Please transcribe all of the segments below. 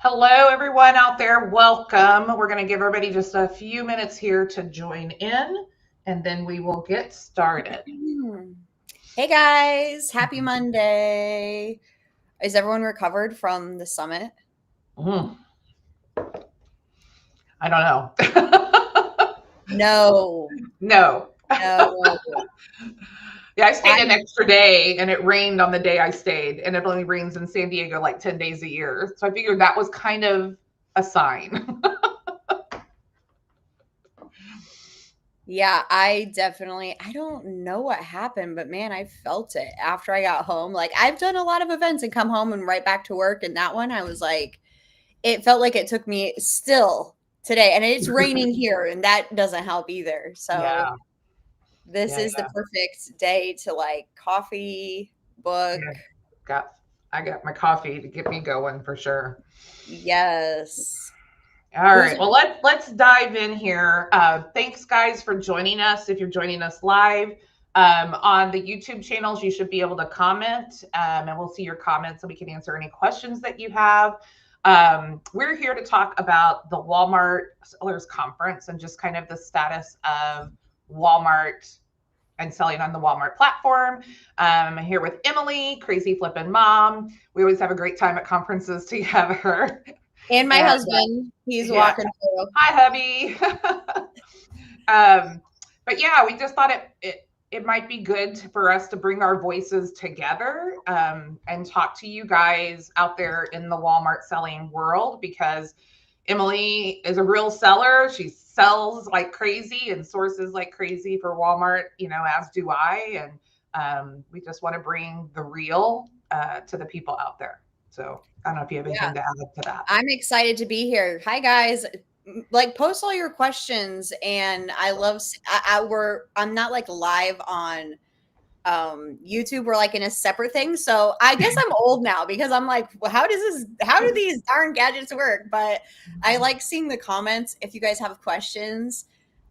Hello, everyone out there. Welcome. We're going to give everybody just a few minutes here to join in, and then we will get started. Hmm. Hey guys, happy Monday. Is everyone recovered from the summit? Mm, I don't know. No, No. no. Yeah, I stayed an I'm extra day and it rained on the day I stayed, and it only rains in San Diego like 10 days a year. So I figured that was kind of a sign. yeah, I don't know what happened, but man, I felt it after I got home. Like I've done a lot of events and come home and right back to work, and that one I was like, it felt like it took me still today, and it's raining here, and that doesn't help either. So Yeah. this Yeah. is the perfect day to like coffee, book. Yeah. Got I got my coffee to get me going for sure. Yes. All Who's right. Well, let's dive in here. Thanks, guys, for joining us. If you're joining us live on the YouTube channels, you should be able to comment, and we'll see your comments, so we can answer any questions that you have. We're here to talk about the Walmart Sellers Conference and just kind of the status of Walmart and selling on the Walmart platform. I'm here with Emily, crazy flippin' mom. We always have a great time at conferences together. and my And husband, he's yeah, walking through. hi, hubby. um, but yeah, we just thought it might be good for us to bring our voices together and talk to you guys out there in the Walmart selling world, because Emily is a real seller. She sells like crazy and sources like crazy for Walmart, as do I. And we just want to bring the real to the people out there. So I don't know if you have Yeah, anything to add to that. I'm excited to be here. Hi guys. Like post all your questions and I love I'm not like live on YouTube. We're like in a separate thing. So I guess I'm old now because I'm like, well, how do these darn gadgets work? But I like seeing the comments if you guys have questions.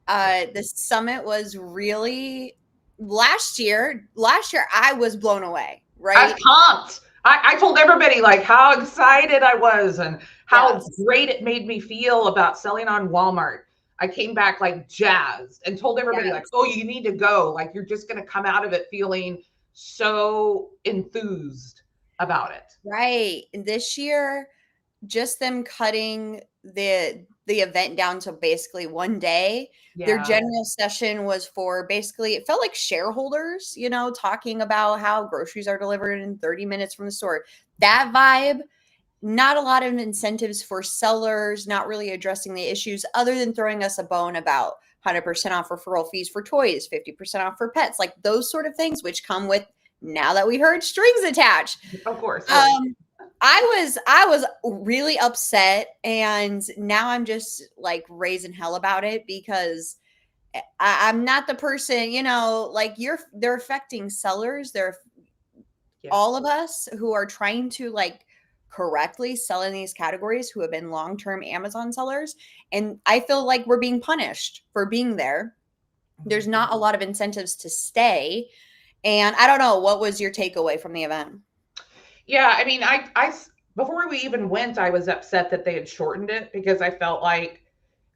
The summit was really last year I was blown away, I was right? pumped. I told everybody like how excited I was and how Yes. great it made me feel about selling on Walmart. I came back like jazzed and told everybody like, Yes. oh, you need to go. Like you're just gonna come out of it feeling so enthused about it. Right. And this year, just them cutting the event down to basically one day. Their Yeah. general session was for basically it felt like shareholders, talking about how groceries are delivered in 30 minutes from the store. That vibe, not a lot of incentives for sellers, not really addressing the issues other than throwing us a bone about 100% off referral fees for toys, 50% off for pets, like those sort of things, which come with now that we heard strings attached. Of course, yeah. Um, I was really upset, and now I'm just like raising hell about it because I'm not the person, like they're affecting sellers. They're Yeah. all of us who are trying to like correctly sell in these categories who have been long-term Amazon sellers. And I feel like we're being punished for being there. There's not a lot of incentives to stay. And I don't know, what was your takeaway from the event? Yeah, I mean, before we even went, I was upset that they had shortened it because I felt like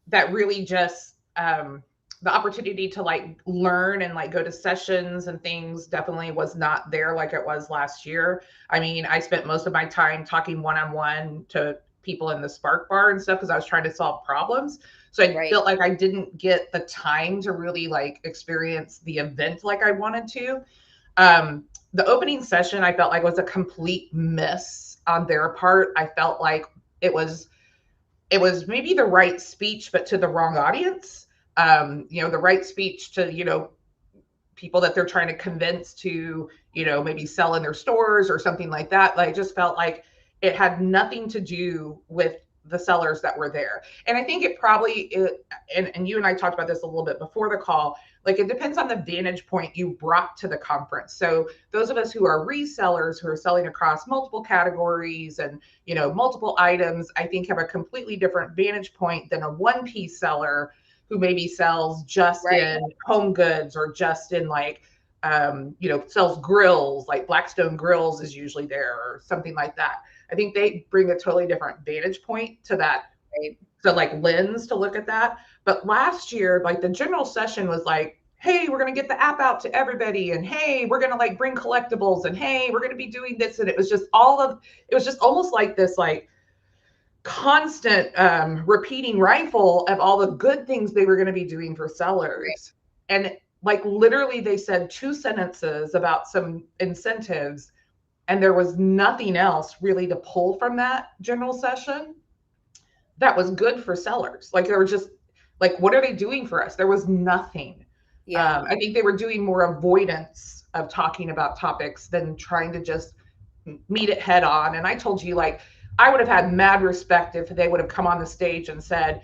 that really just the opportunity to like learn and like go to sessions and things definitely was not there like it was last year. I mean, I spent most of my time talking one-on-one to people in the Spark Bar and stuff because I was trying to solve problems. So I Right. felt like I didn't get the time to really like experience the event like I wanted to. The opening session I felt like was a complete miss on their part. I felt like it was it was maybe the right speech, but to the wrong audience. The right speech to, people that they're trying to convince to, maybe sell in their stores or something like that. Like, I just felt like it had nothing to do with the sellers that were there. And I think and you and I talked about this a little bit before the call, like it depends on the vantage point you brought to the conference. So those of us who are resellers who are selling across multiple categories and, multiple items, I think have a completely different vantage point than a one piece seller who maybe sells just Right. in home goods or just in like sells grills, like Blackstone Grills is usually there or something like that. I think they bring a totally different vantage point to that, Right. to like lens to look at that. But last year, like the general session was like, hey, we're going to get the app out to everybody. And hey, we're going to like bring collectibles. And hey, we're going to be doing this. And it was just it was just almost like this, like constant repeating rifle of all the good things they were going to be doing for Right. sellers. And like literally, they said 2 sentences about some incentives. And there was nothing else really to pull from that general session that was good for sellers. Like they were just like, what are they doing for us? There was nothing. Yeah. I think they were doing more avoidance of talking about topics than trying to just meet it head on. And I told you, like, I would have had mad respect if they would have come on the stage and said,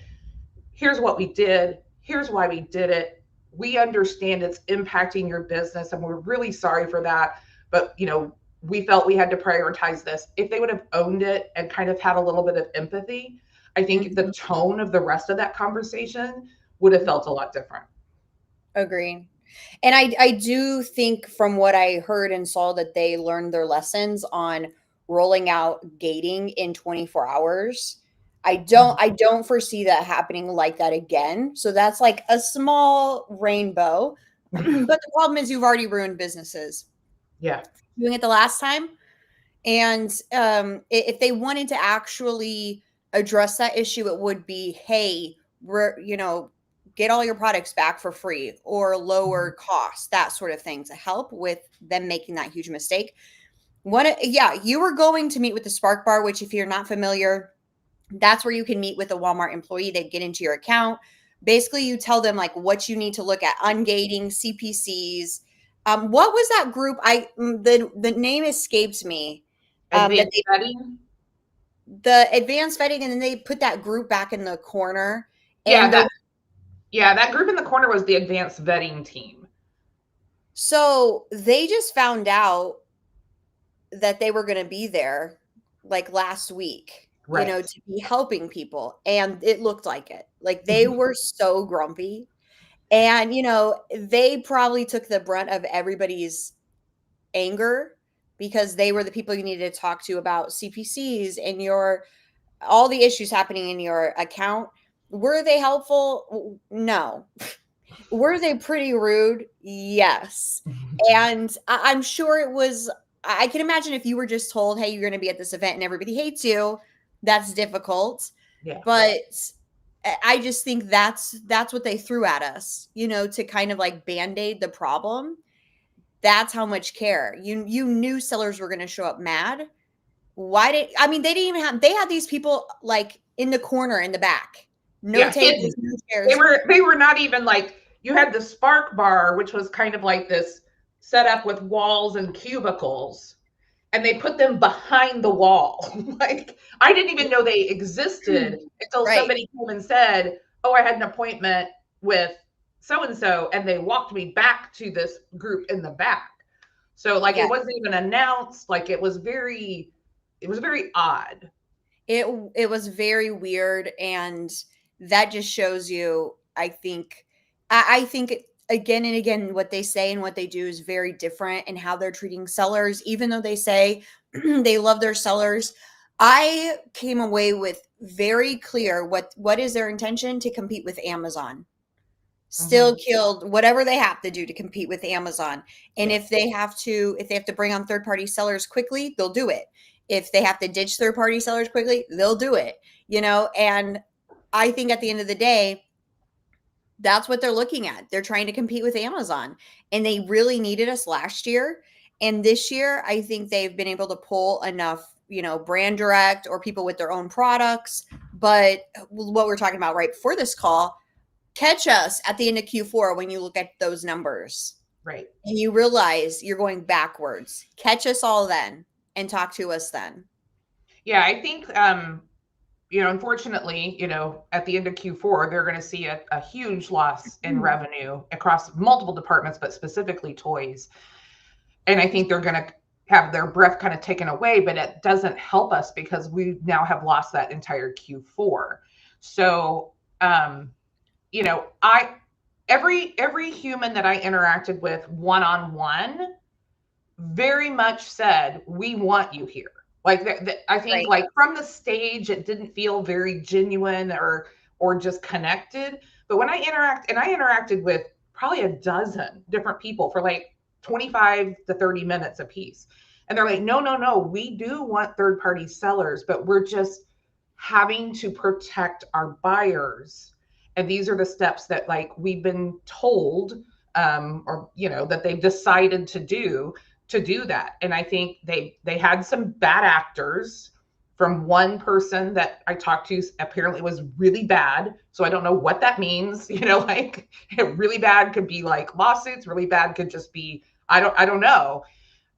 here's what we did, here's why we did it. We understand it's impacting your business and we're really sorry for that. But, we felt we had to prioritize this. If they would have owned it and kind of had a little bit of empathy, I think the Mhm. tone of the rest of that conversation would have felt a lot different. Agree. And I do think from what I heard and saw that they learned their lessons on rolling out gating in 24 hours. I don't foresee that happening like that again. So that's like a small rainbow. But the problem is you've already ruined businesses Yeah. doing it the last time. And if they wanted to actually address that issue, it would be, hey, get all your products back for free or lower costs, that sort of thing to help with them making that huge mistake. Yeah, you were going to meet with the Spark Bar, which, if you're not familiar, that's where you can meet with a Walmart employee. They get into your account. Basically, you tell them like what you need to look at, ungating, CPCs. What was that group? The name escapes me. That Advanced they vetting. the advanced vetting, and then they put that group back in the corner. Yeah, And that yeah, that group in the corner was the advanced vetting team. so they just found out that they were going to be there like last week, Right. to be helping people. And it looked like it. Like they were so grumpy. And, they probably took the brunt of everybody's anger because they were the people you needed to talk to about CPCs and all the issues happening in your account. Were they helpful? No. Were they pretty rude? Yes. And I'm sure it was. I can imagine if you were just told, hey, you're going to be at this event and everybody hates you, that's difficult. Yeah. But I just think that's what they threw at us, to kind of like band-aid the problem. That's how much care. You knew sellers were going to show up mad. I mean, they didn't even they had these people like in the corner in the back. No Yeah, hidden. tables, no They chairs. were they were not even like, you had the Spark Bar, which was kind of like this setup with walls and cubicles, and they put them behind the wall. Like I didn't even know they existed until Right. somebody came and said, "Oh, I had an appointment with so and so," and they walked me back to this group in the back. So like it Yeah. wasn't even announced. Like it was very odd. It was very weird, and that just shows you, I think again and again, what they say and what they do is very different, and how they're treating sellers, even though they say they love their sellers. I came away with very clear what is their intention: to compete with Amazon. Still Mhm. killed whatever they have to do to compete with Amazon. And Yeah. if they have to bring on third party sellers quickly, they'll do it. If they have to ditch third party sellers quickly, they'll do it. And I think at the end of the day, that's what they're looking at. They're trying to compete with Amazon, and they really needed us last year. And this year, I think they've been able to pull enough, brand direct or people with their own products. But what we're talking about right before this call, catch us at the end of Q4 when you look at those numbers Right. and you realize you're going backwards. Catch us all then and talk to us then. Yeah, I think unfortunately, at the end of Q4, they're going to see a huge loss in revenue across multiple departments, but specifically toys. And I think they're going to have their breath kind of taken away, but it doesn't help us because we now have lost that entire Q4. So, I every human that I interacted with one on one very much said, we want you here. Like I think Right. like from the stage, it didn't feel very genuine or just connected. But when I interacted with probably a dozen different people for like 25 to 30 minutes a piece. And they're like, no, no, no, we do want third party sellers, but we're just having to protect our buyers. And these are the steps that like we've been told, or that they've decided to do that. And I think they had some bad actors. From one person that I talked to, apparently was really bad. So I don't know what that means. Like really bad could be like lawsuits, really bad could just be I don't know.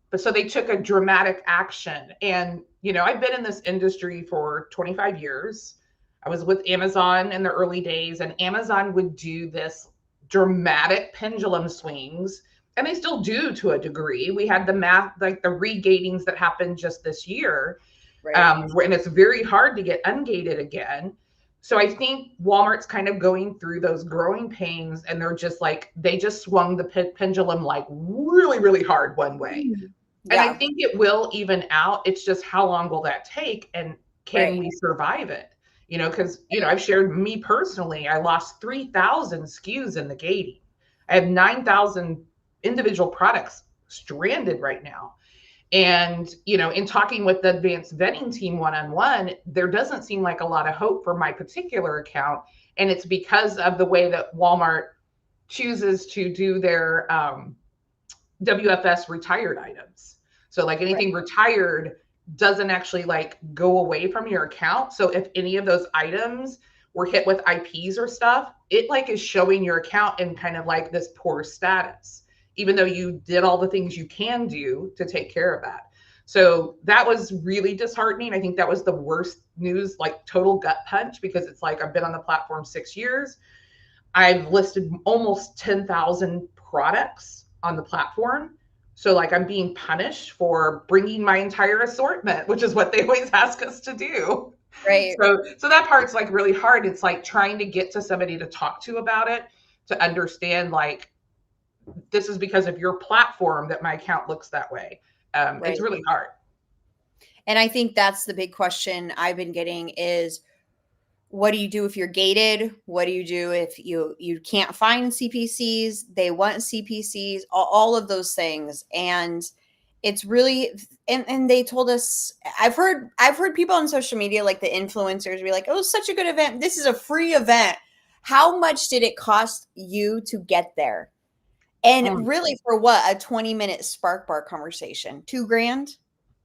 But so they took a dramatic action. And I've been in this industry for 25 years. I was with Amazon in the early days, and Amazon would do this dramatic pendulum swings, and they still do to a degree. We had the math, like the regatings that happened just this year, Right. and it's very hard to get ungated again. So I think Walmart's kind of going through those growing pains, and they're just like they just swung the pendulum like really, really hard one way. And I Yeah. think it will even out. It's just how long will that take, and can Right. we survive it? Because I've shared me personally, I lost 3,000 SKUs in the gating. I have 9,000 individual products stranded right now. And in talking with the advanced vetting team one on one, there doesn't seem like a lot of hope for my particular account, and it's because of the way that Walmart chooses to do their WFS retired items. So like Right. anything retired doesn't actually like go away from your account. So if any of those items were hit with IPs or stuff, it like is showing your account in kind of like this poor status, even though you did all the things you can do to take care of that. So that was really disheartening. I think that was the worst news, like total gut punch, because it's like I've been on the platform 6 years. I've listed almost 10,000 products on the platform. So like I'm being punished for bringing my entire assortment, which is what they always ask us to do. Right. So that part's like really hard. It's like trying to get to somebody to talk to about it, to understand like this is because of your platform that my account looks that way. It's Right. really hard. And I think that's the big question I've been getting is what do you do if you're gated? What do you do if you can't find CPCs? They want CPCs, all of those things. And it's really and they told us I've heard people on social media like the influencers be like, "Oh, such a good event. This is a free event." How much did it cost you to get there? And Mm. really for what? A 20-minute Spark Bar conversation. 2 grand?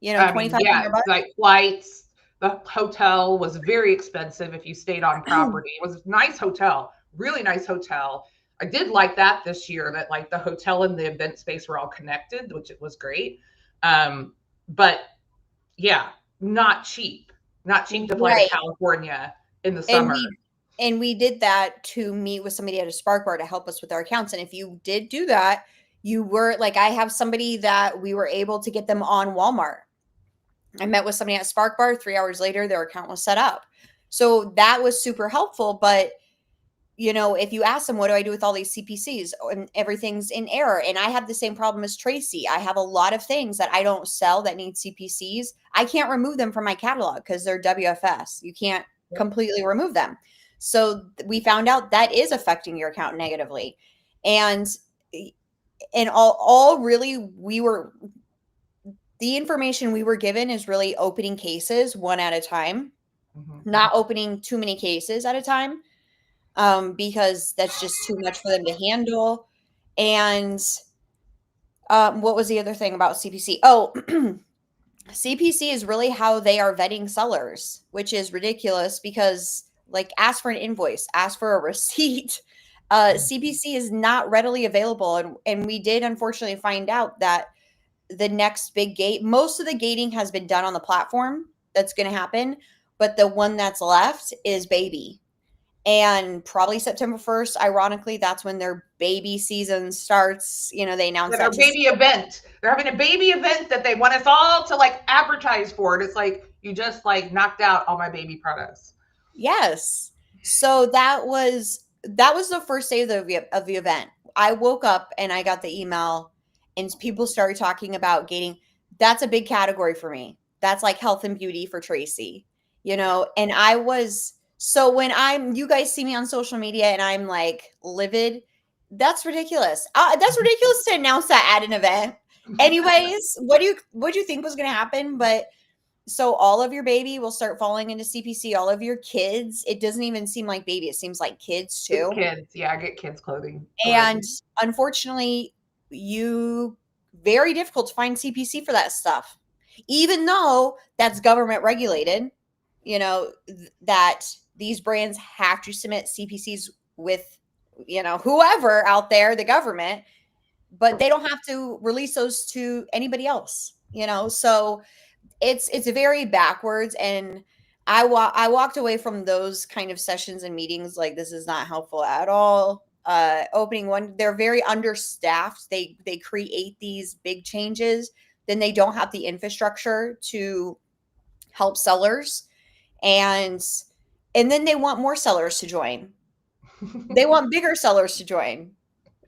I mean, yeah, 2,500 bucks? like flights. The hotel was very expensive if you stayed on property. It was a nice hotel, really nice hotel. I did like that this year, that like the hotel and the event space were all connected, which it was great. But yeah, not cheap. Not cheap to fly to Right. California in the And summer. we did that to meet with somebody at a Spark Bar to help us with our accounts. And if you did do that, you were like, I have somebody that we were able to get them on Walmart. I met with somebody at Spark Bar. 3 hours later, their account was set up. So that was super helpful. But if you ask them, what do I do with all these CPCs? And everything's in error. And I have the same problem as Tracy. I have a lot of things that I don't sell that need CPCs. I can't remove them from my catalog because they're WFS. You can't Yep. completely remove them. So we found out that is affecting your account negatively. And all really the information we were given is really opening cases one at a time, Mhm. not opening too many cases at a time, because that's just too much for them to handle. And what was the other thing about CPC? Oh, CPC is really how they are vetting sellers, which is ridiculous because, like, ask for an invoice, ask for a receipt. CPC is not readily available. And we did unfortunately find out that the next big gate, most of the gating has been done on the platform. That's going to happen. But the one that's left is baby. And probably September 1st, ironically, that's when their baby season starts. They announced Yeah, that their to baby event. They're having a baby event that they want us all to like advertise for. And it's like you just like knocked out all my baby products. yes. So that was the first day of the event. I woke up and I got the email and people started talking about gating. That's a big category for me. that's like health and beauty for Tracy, and I was, so when you guys see me on social media and I'm like livid, that's ridiculous. That's ridiculous to announce that at an event. Anyways, what do you think was going to happen? But so all of your baby will start falling into CPC, all of your kids, it doesn't even seem like baby, it seems like kids It's too. kids. Yeah, I get kids clothing And already. unfortunately, very difficult to find CPC for that stuff. Even though that's government regulated, that these brands have to submit CPCs with, whoever out there, the government, but they don't have to release those to anybody else, so it's very backwards. And I walked away from those kind of sessions and meetings like, this is not helpful at all. Opening one, they're very understaffed. They create these big changes, then they don't have the infrastructure to help sellers, and then they want more sellers to join. They want bigger sellers to join.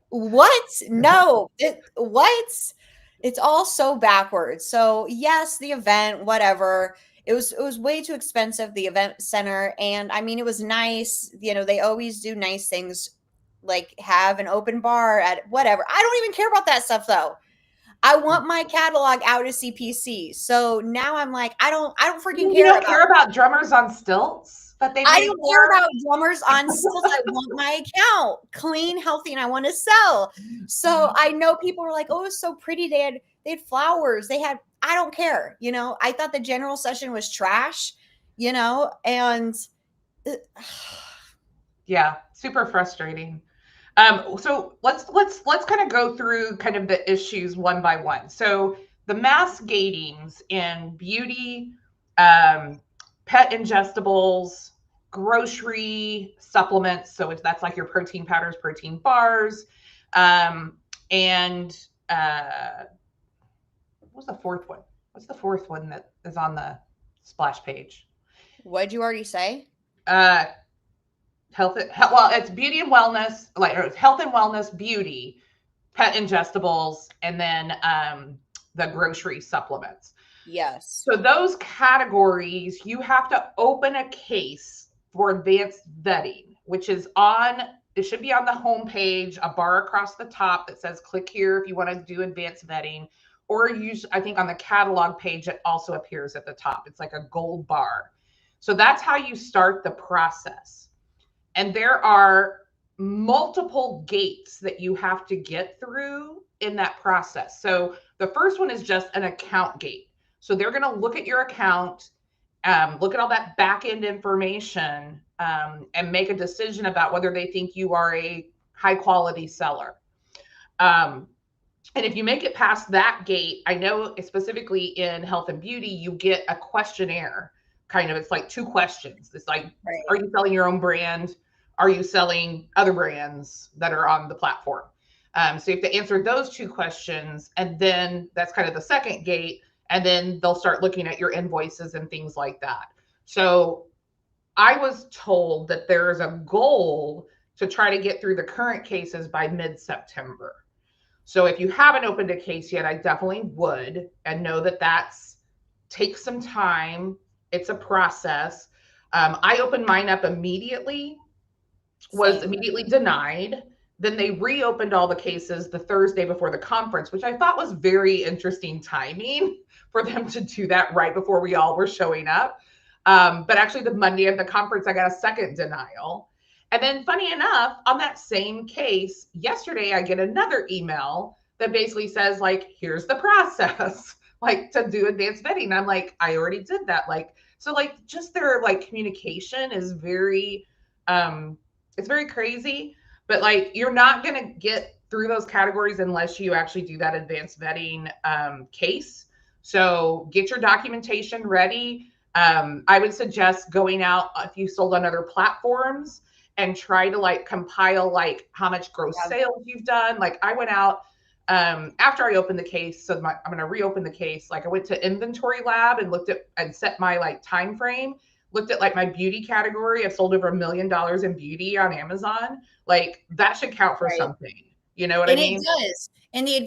What? No. What? It's all so backwards. So yes, the event, whatever. It was way too expensive, the event center. And I mean, it was nice. They always do nice things, like have an open bar at whatever. I don't even care about that stuff though. I want my catalog out of CPC. So now I'm like, I don't freaking You care don't about. care about drummers on stilts that they I paid don't care for? about drummers on stilts. I want my account clean, healthy, and I want to sell. So I know people were like, "Oh, it's so pretty." They had flowers. I don't care. I thought the general session was trash. And Yeah, super frustrating. So let's kind of go through kind of the issues one by one. So the mass gatings in beauty, pet ingestibles, grocery supplements. So that's like your protein powders, protein bars, and what was the fourth one? What's the fourth one that is on the splash page? what'd you already say? Uh, well, it's beauty and wellness, like it's health and wellness, beauty, pet ingestibles, and then the grocery supplements. Yes. So those categories, you have to open a case for advanced vetting, which is it should be on the homepage, a bar across the top that says click here if you want to do advanced vetting. Or I think on the catalog page, it also appears at the top. It's like a gold bar. So that's how you start the process. And there are multiple gates that you have to get through in that process. So the first one is just an account gate. So they're going to look at your account, look at all that back end information, and make a decision about whether they think you are a high quality seller. And if you make it past that gate, I know specifically in health and beauty, you get a questionnaire. Kind of, it's like 2 questions. It's like, Right. are you selling your own brand? Are you selling other brands that are on the platform? So you have to answer those 2 questions. And then that's kind of the second gate. And then they'll start looking at your invoices and things like that. So I was told that there is a goal to try to get through the current cases by mid-September. So if you haven't opened a case yet, I definitely would, and know that takes some time. It's a process. I opened mine up immediately, was immediately denied. Then they reopened all the cases the Thursday before the conference, which I thought was very interesting timing for them to do that right before we all were showing up. But actually, the Monday of the conference, I got a second denial. And then, funny enough, on that same case, yesterday, I get another email that basically says, like, here's the process, like to do advanced vetting. I'm like, I already did that. Like, so like just their like communication is it's very crazy, but like you're not going to get through those categories unless you actually do that advanced vetting case. So get your documentation ready. I would suggest going out if you sold on other platforms and try to like compile like how much gross sales you've done. Like I went out after I opened the case, so I'm going to reopen the case. Like I went to Inventory Lab and looked at and set my like time frame. Looked at like my beauty category. I've sold over $1 million in beauty on Amazon. Like that should count for something. You know what I mean? It does. In the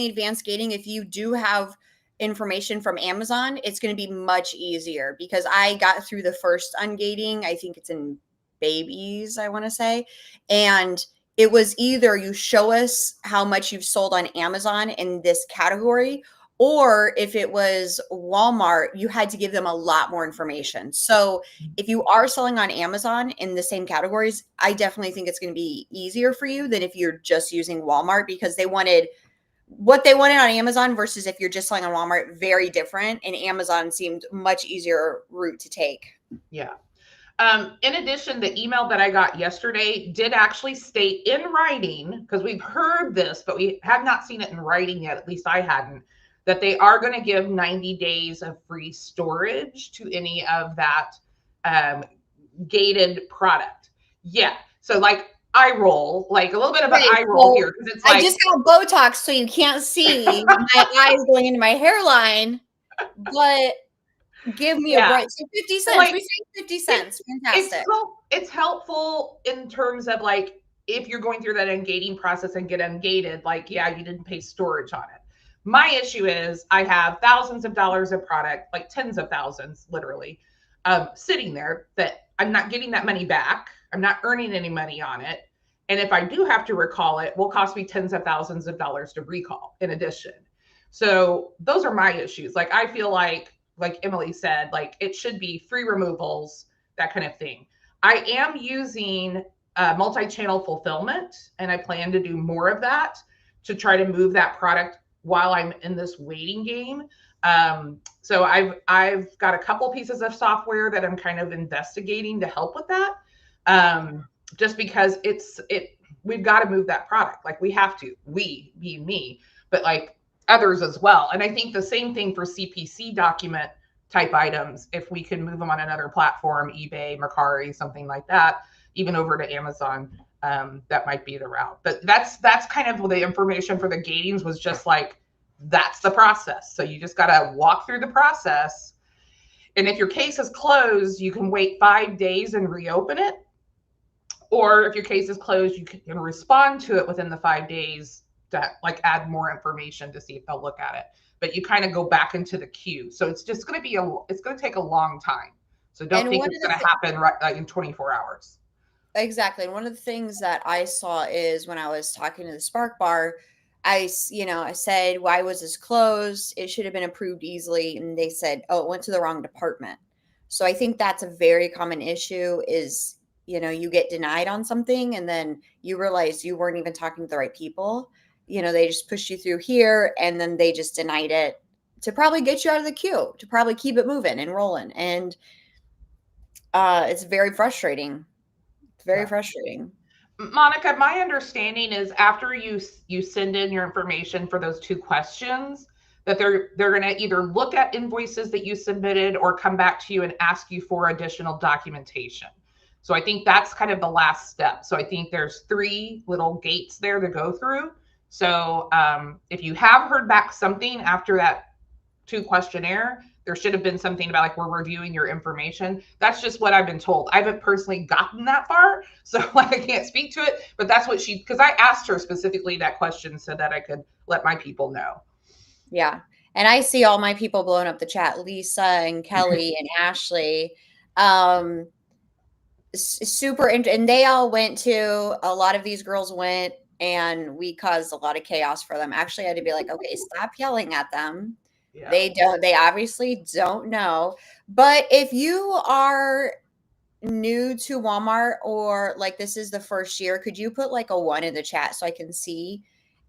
advanced gating, if you do have information from Amazon, it's going to be much easier because I got through the first ungating. I think it's in babies, I want to say. And it was either you show us how much you've sold on Amazon in this category, or if it was Walmart, you had to give them a lot more information. So if you are selling on Amazon in the same categories, I definitely think it's going to be easier for you than if you're just using Walmart, because they wanted what they wanted on Amazon versus if you're just selling on Walmart, very different. And Amazon seemed much easier route to take. Yeah. In addition, the email that I got yesterday did actually state in writing, because we've heard this, but we have not seen it in writing yet, at least I hadn't, that they are going to give 90 days of free storage to any of that gated product. Yeah. So like eye roll, like a little bit of an eye roll here, because it's like, I just got Botox, so you can't see my eyes going into my hairline, but give me a break. So 50 cents. Like, we say 50 cents. Fantastic. It's helpful in terms of like, if you're going through that ungating process and get ungated, like, yeah, you didn't pay storage on it. My issue is I have thousands of dollars of product, like tens of thousands, literally, sitting there that I'm not getting that money back. I'm not earning any money on it. And if I do have to recall it, will cost me tens of thousands of dollars to recall in addition. So those are my issues. Like, I feel like Emily said, like it should be free removals, that kind of thing. I am using multi-channel fulfillment, and I plan to do more of that to try to move that product while I'm in this waiting game. So I've got a couple pieces of software that I'm kind of investigating to help with that. Just because we've got to move that product. Like we have to, we being me, but like others as well. And I think the same thing for CPC document type items. If we can move them on another platform, eBay, Mercari, something like that, even over to Amazon, that might be the route. But that's kind of the information for the gatings, was just like, that's the process. So you just got to walk through the process. And if your case is closed, you can wait 5 days and reopen it. Or if your case is closed, you can respond to it within the 5 days to like add more information to see if they'll look at it. But you kind of go back into the queue. So it's just going to it's going to take a long time. So don't think it's going to happen in 24 hours. Exactly. And one of the things that I saw is when I was talking to the Spark Bar, I said, why was this closed? It should have been approved easily. And they said, oh, it went to the wrong department. So I think that's a very common issue is, you get denied on something and then you realize you weren't even talking to the right people. They just pushed you through here and then they just denied it to probably get you out of the queue, to probably keep it moving and rolling. And it's very frustrating. It's very frustrating. Monica, my understanding is after you send in your information for those 2 questions, that they're going to either look at invoices that you submitted or come back to you and ask you for additional documentation. So I think that's kind of the last step. So I think there's 3 little gates there to go through. So if you have heard back something after that 2 questionnaire, there should have been something about like, we're reviewing your information. That's just what I've been told. I haven't personally gotten that far, so like I can't speak to it, but that's what because I asked her specifically that question so that I could let my people know. Yeah. And I see all my people blowing up the chat, Lisa and Kelly and Ashley. Super. And they all went to, a lot of these girls went, and we caused a lot of chaos for them. Actually, I had to be like, okay, stop yelling at them. Yeah. They obviously don't know. But if you are new to Walmart, or like this is the first year, could you put like a 1 in the chat so I can see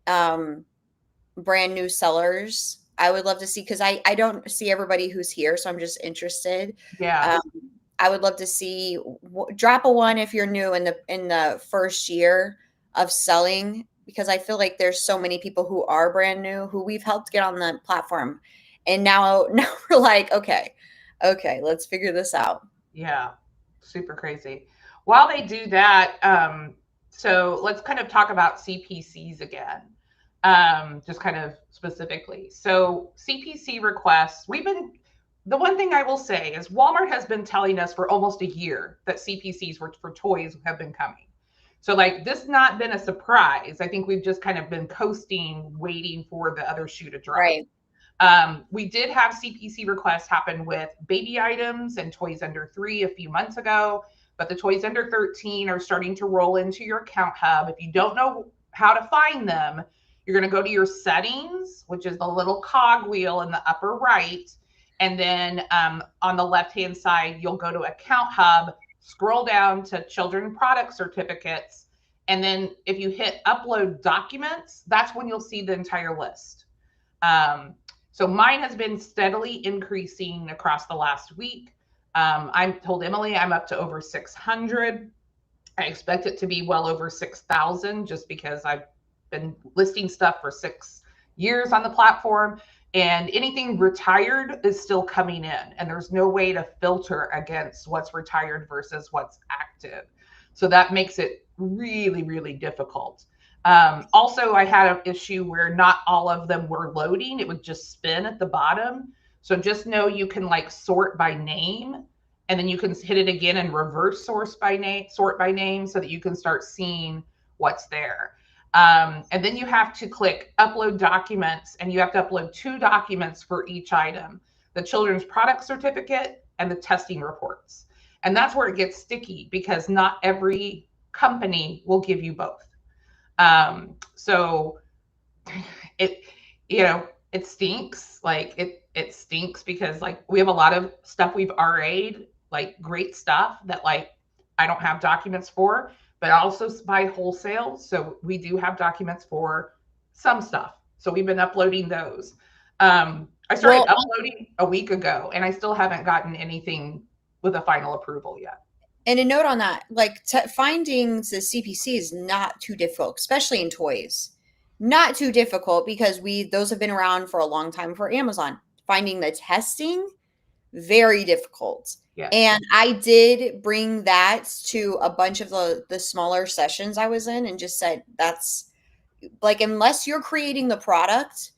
brand new sellers? I would love to see, because I don't see everybody who's here, so I'm just interested. Yeah. I would love to see, drop a 1 if you're new in the first year of selling, because I feel like there's so many people who are brand new who we've helped get on the platform. And now we're like, okay, let's figure this out. Yeah. Super crazy. While they do that, so let's kind of talk about CPCs again, just kind of specifically. So CPC requests, the one thing I will say is Walmart has been telling us for almost a year that CPCs for toys have been coming. So like this not been a surprise. I think we've just kind of been coasting, waiting for the other shoe to drop. Right. We did have CPC requests happen with baby items and toys under 3 a few months ago, but the toys under 13 are starting to roll into your account hub. If you don't know how to find them, you're going to go to your settings, which is the little cog wheel in the upper right. And then on the left-hand side, you'll go to account hub, scroll down to children product certificates. And then if you hit upload documents, that's when you'll see the entire list. So mine has been steadily increasing across the last week. I told Emily I'm up to over 600. I expect it to be well over 6,000 just because I've been listing stuff for 6 years on the platform. And anything retired is still coming in. And there's no way to filter against what's retired versus what's active. So that makes it really, really difficult. Also, I had an issue where not all of them were loading. It would just spin at the bottom. So just know you can like sort by name, and then you can hit it again and reverse sort by name so that you can start seeing what's there. And then you have to click upload documents, and you have to upload 2 documents for each item, the children's product certificate and the testing reports. And that's where it gets sticky because not every company will give you both. So it, it stinks. Like it stinks because like we have a lot of stuff we've RA'd, like great stuff that like I don't have documents for, but I also buy wholesale. So we do have documents for some stuff. So we've been uploading those. I started uploading a week ago and I still haven't gotten anything with a final approval yet. And a note on that, like finding the CPC is not too difficult, especially in toys. Not too difficult because those have been around for a long time for Amazon. Finding the testing, very difficult. Yeah. And I did bring that to a bunch of the smaller sessions I was in and just said, that's like, unless you're creating the product,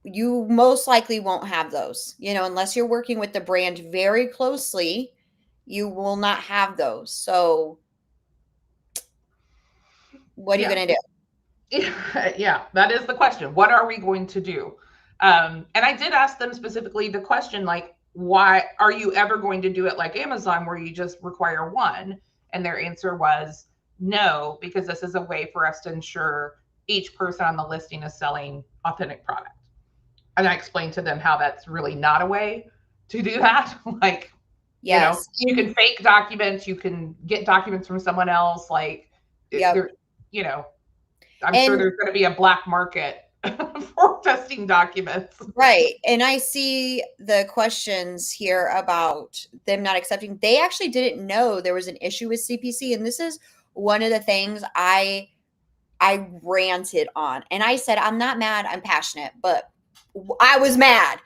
you most likely won't have those, unless you're working with the brand very closely. You will not have those. So what are you going to do? Yeah, that is the question. What are we going to do? And I did ask them specifically the question, like, why are you ever going to do it like Amazon where you just require 1? And their answer was no, because this is a way for us to ensure each person on the listing is selling authentic product. And I explained to them how that's really not a way to do that. Like, yes, you can fake documents, you can get documents from someone else. Like, I'm sure there's going to be a black market for testing documents. Right. And I see the questions here about them not accepting. They actually didn't know there was an issue with CPC. And this is one of the things I ranted on. And I said, I'm not mad, I'm passionate, but I was mad.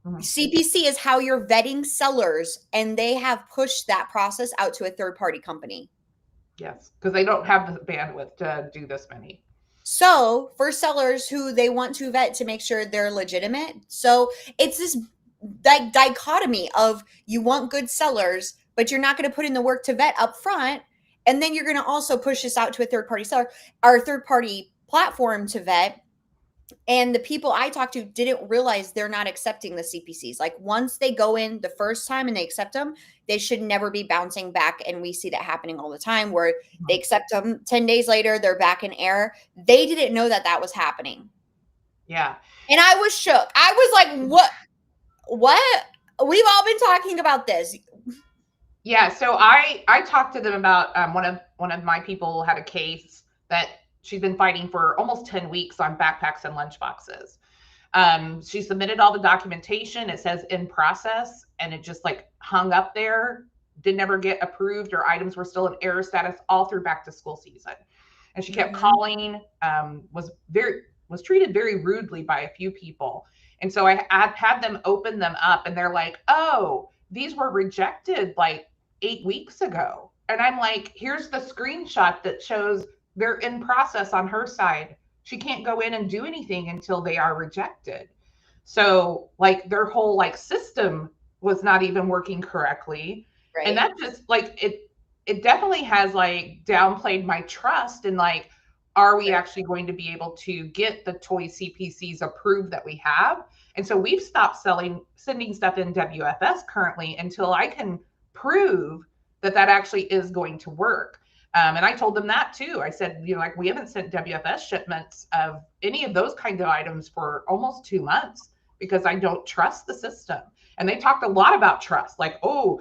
CPC is how you're vetting sellers, and they have pushed that process out to a third-party company. Yes, because they don't have the bandwidth to do this many. So for sellers who they want to vet to make sure they're legitimate, so it's this dichotomy of you want good sellers, but you're not going to put in the work to vet up front, and then you're going to also push this out to a third-party seller, our third-party platform to vet. And the people I talked to didn't realize they're not accepting the CPCs. Like once they go in the first time and they accept them, they should never be bouncing back. And we see that happening all the time where they accept them 10 days later, they're back in error. They didn't know that was happening. Yeah. And I was shook. I was like, what? We've all been talking about this. Yeah. So I talked to them about one of my people had a case that she's been fighting for almost 10 weeks on backpacks and lunchboxes. She submitted all the documentation. It says in process, and it just like hung up there, didn't ever get approved, or items were still in error status all through back to school season. And she kept calling, was treated very rudely by a few people. And so I had them open them up, and they're like, oh, these were rejected like 8 weeks ago. And I'm like, here's the screenshot that shows they're in process on her side. She can't go in and do anything until they are rejected. So like their whole like system was not even working correctly. Right. And that just like, it definitely has like downplayed my trust. And like, Are we actually going to be able to get the toy CPCs approved that we have? And so we've stopped sending stuff in WFS currently until I can prove that that actually is going to work. And I told them that too. I said, like we haven't sent WFS shipments of any of those kinds of items for almost 2 months because I don't trust the system. And they talked a lot about trust, like, oh,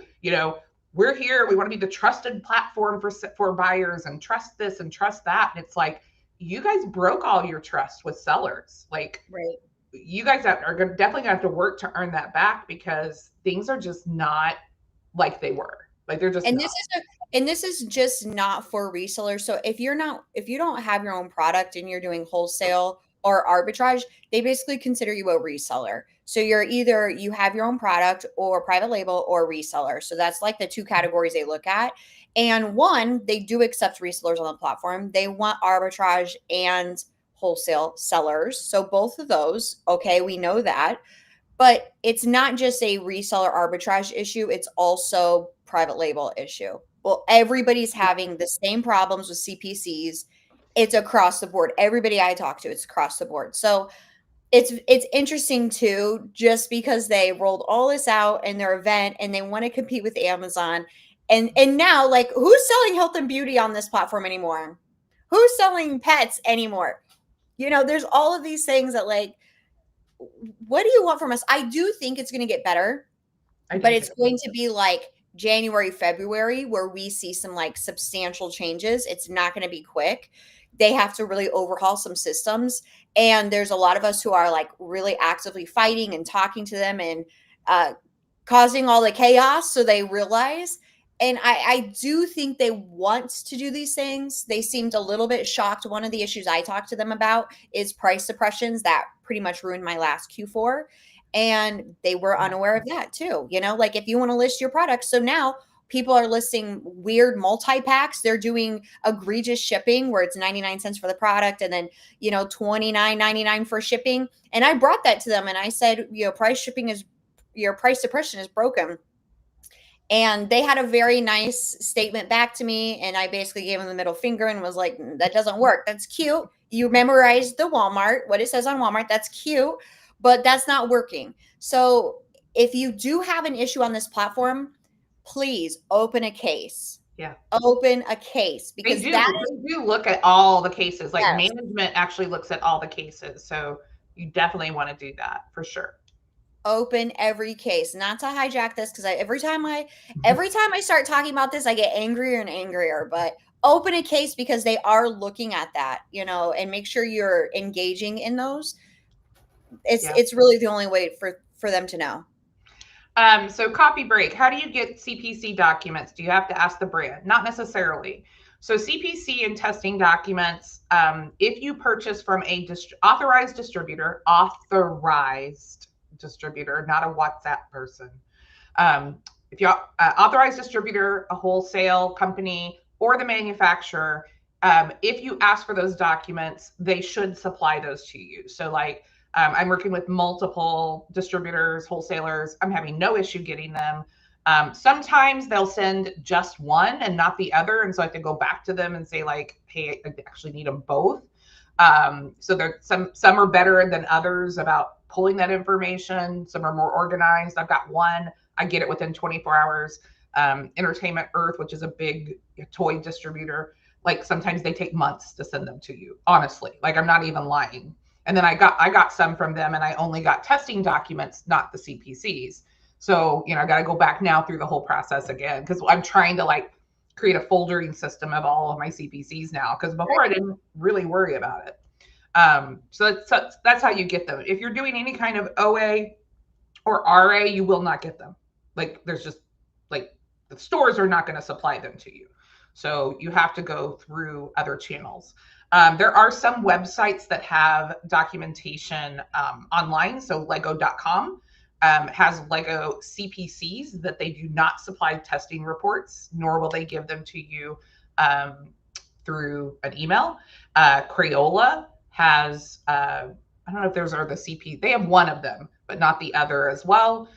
we're here. We want to be the trusted platform for buyers and trust this and trust that. And it's like, you guys broke all your trust with sellers. Like, Right. You guys are definitely gonna have to work to earn that back because things are just not like they were. Like they're just And not. this is just not for resellers. So if you don't have your own product and you're doing wholesale or arbitrage, they basically consider you a reseller. So you're either you have your own product or private label or reseller. So that's like the two categories they look at. And one, they do accept resellers on the platform. They want arbitrage and wholesale sellers. So both of those, okay, we know that. But it's not just a reseller arbitrage issue, it's also private label issue. Well, everybody's having the same problems with CPCs. It's across the board. Everybody I talk to, it's across the board. So it's interesting too, just because they rolled all this out in their event and they want to compete with Amazon. And now, like, who's selling health and beauty on this platform anymore? Who's selling pets anymore? There's all of these things that, like, what do you want from us? I do think it's going to get better, but it's going to be like January, February, where we see some like substantial changes. It's not going to be quick. They have to really overhaul some systems. And there's a lot of us who are like really actively fighting and talking to them and causing all the chaos. So they realize. And I do think they want to do these things. They seemed a little bit shocked. One of the issues I talked to them about is price suppressions that pretty much ruined my last Q4. And they were unaware of that too. Like if you want to list your products. So now people are listing weird multi-packs. They're doing egregious shipping where it's 99 cents for the product and then, $29.99 for shipping. And I brought that to them and I said, your price suppression is broken. And they had a very nice statement back to me. And I basically gave them the middle finger and was like, that doesn't work. That's cute. You memorized the Walmart, what it says on Walmart. That's cute, but that's not working. So if you do have an issue on this platform, please open a case. Yeah. Open a case because they do look at all the cases. Like Yes. management actually looks at all the cases. So you definitely want to do that for sure. Open every case, not to hijack this because every time I start talking about this, I get angrier and angrier. But open a case because they are looking at that, and make sure you're engaging in those. It's really the only way for them to know. So copy break. How do you get CPC documents? Do you have to ask the brand? Not necessarily. So CPC and testing documents, if you purchase from a authorized distributor, not a WhatsApp person. If you authorized distributor, a wholesale company, or the manufacturer, if you ask for those documents, they should supply those to you. So like I'm working with multiple distributors, wholesalers. I'm having no issue getting them. Sometimes they'll send just one and not the other. And so I have to go back to them and say like, hey, I actually need them both. So there some are better than others about pulling that information. Some are more organized. I've got one, I get it within 24 hours. Entertainment Earth, which is a big toy distributor, like sometimes they take months to send them to you. Honestly, like I'm not even lying. And then I got some from them and I only got testing documents, not the CPCs. So, I got to go back now through the whole process again because I'm trying to like create a foldering system of all of my CPCs now because before I didn't really worry about it. So that's how you get them. If you're doing any kind of OA or RA, you will not get them. Like there's just like the stores are not going to supply them to you. So you have to go through other channels. There are some websites that have documentation online. So lego.com has Lego CPCs that they do not supply testing reports, nor will they give them to you through an email. Crayola has, I don't know if those are the CP, they have one of them, but not the other as well.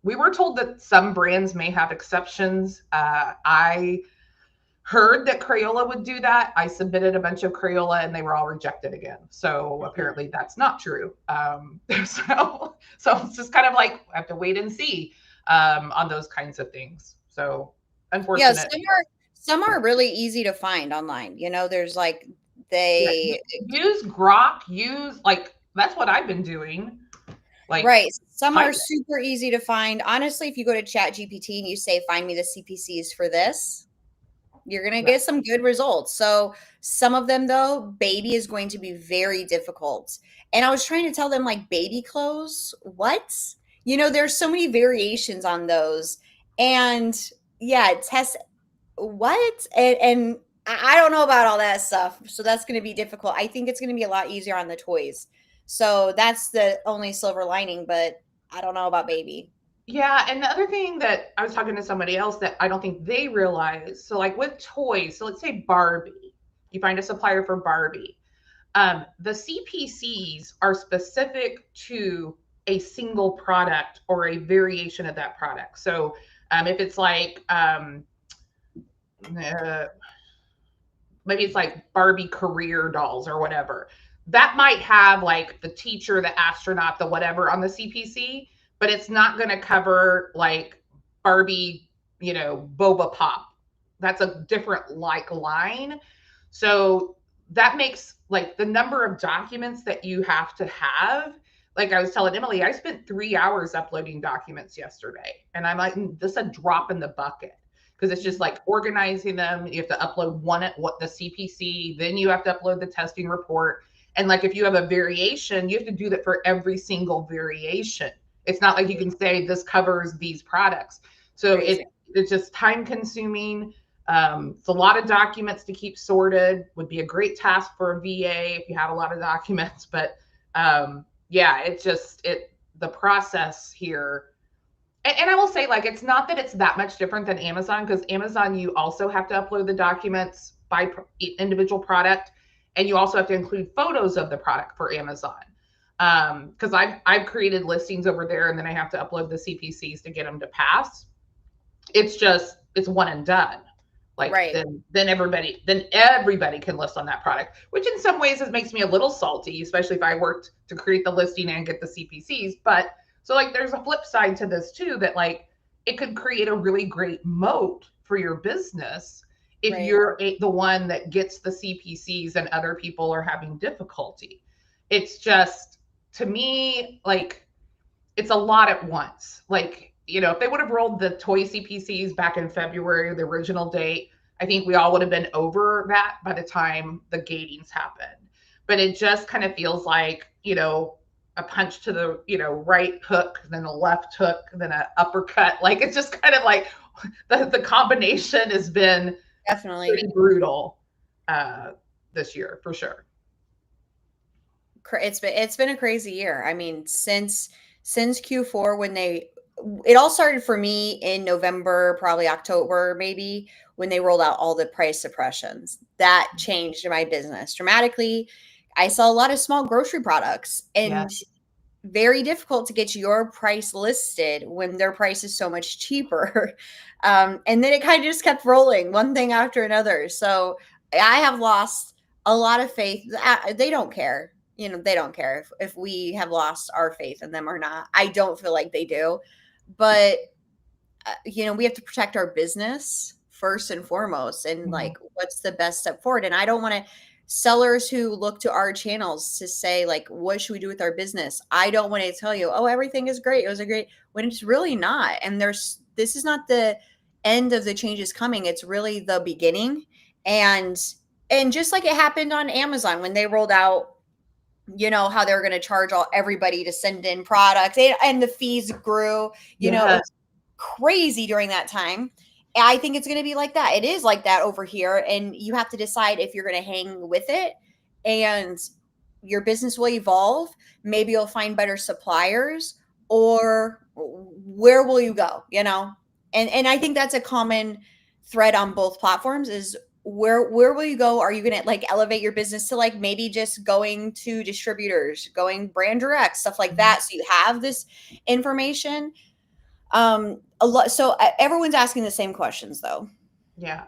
We were told that some brands may have exceptions. I heard that Crayola would do that. I submitted a bunch of Crayola and they were all rejected again. So apparently that's not true. So it's just kind of like I have to wait and see on those kinds of things. So Yeah, unfortunate. some are really easy to find online. You know, there's like Yeah, they use Grok. Use like that's what I've been doing. Like right. Some I are super easy to find. Honestly, if you go to Chat GPT and you say, find me the CPCs for this, you're going to yeah. get some good results. So some of them though, baby is going to be very difficult. And I was trying to tell them like baby clothes, what? You know, there's so many variations on those. And yeah, test what? And I don't know about all that stuff. So that's going to be difficult. I think it's going to be a lot easier on the toys. So that's the only silver lining, but I don't know about baby. Yeah, and the other thing that I was talking to somebody else that I don't think they realize, so like with toys, so let's say Barbie, you find a supplier for Barbie. The CPCs are specific to a single product or a variation of that product. So if it's like uh, maybe it's like Barbie career dolls or whatever. That might have like the teacher, the astronaut, the whatever on the CPC, but it's not going to cover like Barbie, Boba Pop. That's a different like line. So that makes like the number of documents that you have to have. Like I was telling Emily, I spent 3 hours uploading documents yesterday, and I'm like, this is a drop in the bucket because it's just like organizing them. You have to upload one at what the CPC, then you have to upload the testing report. And like if you have a variation, you have to do that for every single variation. It's not like you can say this covers these products. So Crazy. it's just time consuming. It's a lot of documents to keep sorted. Would be a great task for a VA if you have a lot of documents. But yeah, it's just the process here. And I will say, like, it's not that it's that much different than Amazon, because Amazon, you also have to upload the documents by individual product, and you also have to include photos of the product for Amazon. Because I've created listings over there, and then I have to upload the CPCs to get them to pass. It's one and done. Like Right. then everybody can list on that product, which in some ways it makes me a little salty, especially if I worked to create the listing and get the CPCs. But so like there's a flip side to this too, that like it could create a really great moat for your business if Right. you're the one that gets the CPCs and other people are having difficulty. It's just, to me, like it's a lot at once. Like, if they would have rolled the toy CPCs back in February, the original date, I think we all would have been over that by the time the gatings happened. But it just kind of feels like, a punch to the, right hook, then a left hook, then an uppercut. Like it's just kind of like the combination has been Definitely. pretty brutal this year for sure. It's been a crazy year. I mean, since Q4 when it all started for me in November, probably October, maybe when they rolled out all the price suppressions. That changed my business dramatically. I saw a lot of small grocery products Yeah. and very difficult to get your price listed when their price is so much cheaper. And then it kind of just kept rolling one thing after another. So I have lost a lot of faith. They don't care. They don't care if we have lost our faith in them or not. I don't feel like they do. But, we have to protect our business first and foremost. And Mhm. like, what's the best step forward? And I don't want to sellers who look to our channels to say like what should we do with our business. I don't want to tell you, oh, everything is great, it was a great, when it's really not. And this is not the end of the changes coming, it's really the beginning. And just like it happened on Amazon when they rolled out, how they were going to charge everybody to send in products, and the fees grew. It Yeah. was crazy during that time. I think it's going to be like that. It is like that over here. And you have to decide if you're going to hang with it and your business will evolve. Maybe you'll find better suppliers, or where will you go, And I think that's a common thread on both platforms is where will you go? Are you going to like elevate your business to like maybe just going to distributors, going brand direct, stuff like that, so you have this information. A lot. So everyone's asking the same questions though. Yeah.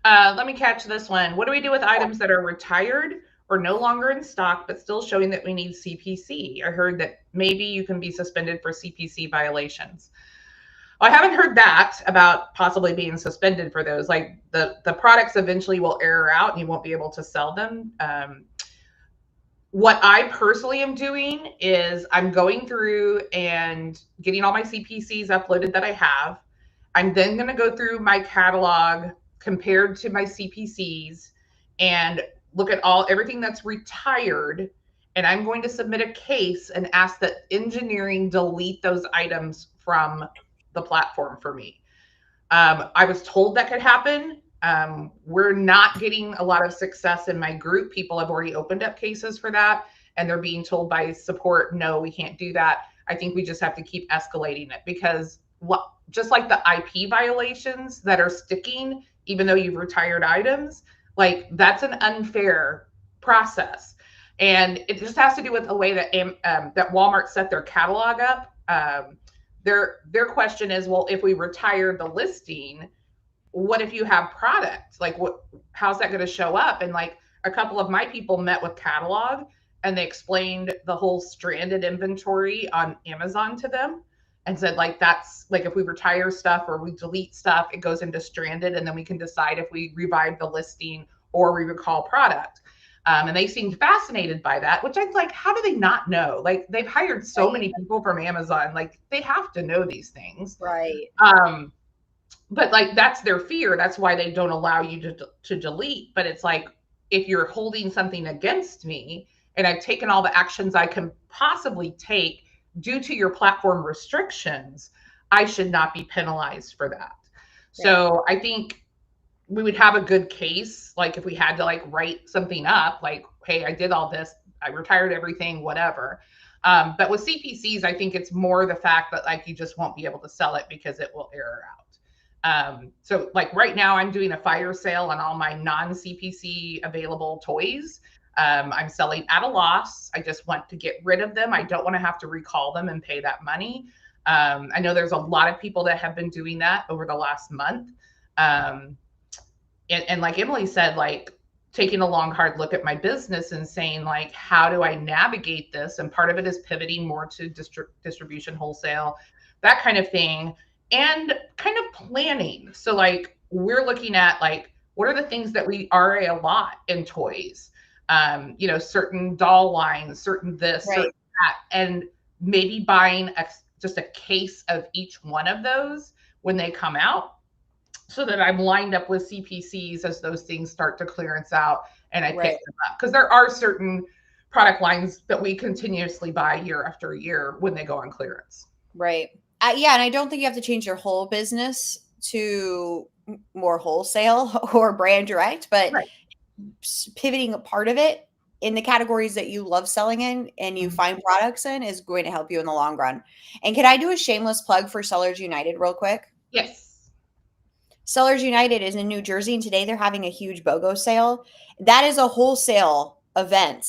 Let me catch this one. What do we do with items that are retired or no longer in stock, but still showing that we need CPC? I heard that maybe you can be suspended for CPC violations. Well, I haven't heard that about possibly being suspended for those. Like the products eventually will air out and you won't be able to sell them. What I personally am doing is I'm going through and getting all my CPCs uploaded that I have. I'm then going to go through my catalog compared to my CPCs and look at all everything that's retired. And I'm going to submit a case and ask that engineering delete those items from the platform for me. I was told that could happen. We're not getting a lot of success in my group. People have already opened up cases for that, and they're being told by support, no, we can't do that. I think we just have to keep escalating it because just like the IP violations that are sticking, even though you've retired items, like that's an unfair process. And it just has to do with the way that that Walmart set their catalog up. Their question is, well, if we retire the listing, what if you have product? Like, how's that going to show up? And like a couple of my people met with catalog and they explained the whole stranded inventory on Amazon to them and said, like, that's like if we retire stuff or we delete stuff, it goes into stranded, and then we can decide if we revive the listing or we recall product. And they seemed fascinated by that, which I'm like, how do they not know? Like, they've hired so many people from Amazon, like they have to know these things. Right. But like that's their fear. That's why they don't allow you to delete. But it's like, if you're holding something against me and I've taken all the actions I can possibly take due to your platform restrictions, I should not be penalized for that. Right. So I think we would have a good case, like if we had to like write something up, like, hey, I did all this, I retired everything, whatever. But with CPCs, I think it's more the fact that like you just won't be able to sell it because it will error out. So like right now I'm doing a fire sale on all my non-CPC available toys. I'm selling at a loss. I just want to get rid of them. I don't want to have to recall them and pay that money. I know there's a lot of people that have been doing that over the last month. And like Emily said, like taking a long, hard look at my business and saying like, how do I navigate this? And part of it is pivoting more to distribution, wholesale, that kind of thing, and kind of planning. So like we're looking at like, what are the things that we are a lot in toys? Certain doll lines, certain this, right, certain that, and maybe buying just a case of each one of those when they come out, so that I'm lined up with CPCs as those things start to clearance out and I pick them up. Because there are certain product lines that we continuously buy year after year when they go on clearance. Right. Yeah. And I don't think you have to change your whole business to more wholesale or brand direct, but pivoting a part of it in the categories that you love selling in and you find products in is going to help you in the long run. And can I do a shameless plug for Sellers United real quick? Yes. Sellers United is in New Jersey, and today they're having a huge BOGO sale. That is a wholesale event.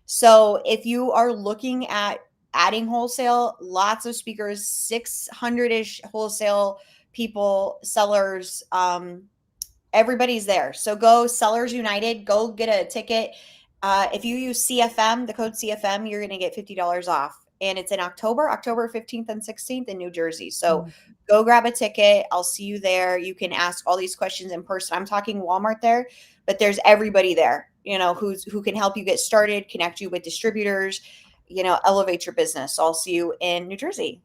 So if you are looking at adding wholesale, lots of speakers, 600-ish wholesale people, sellers, everybody's there. So go Sellers United, go get a ticket. If you use CFM, the code CFM, you're going to get $50 off. And it's in October 15th and 16th in New Jersey. So go grab a ticket. I'll see you there. You can ask all these questions in person. I'm talking Walmart there, but there's everybody there, who can help you get started, connect you with distributors, elevate your business. So I'll see you in New Jersey.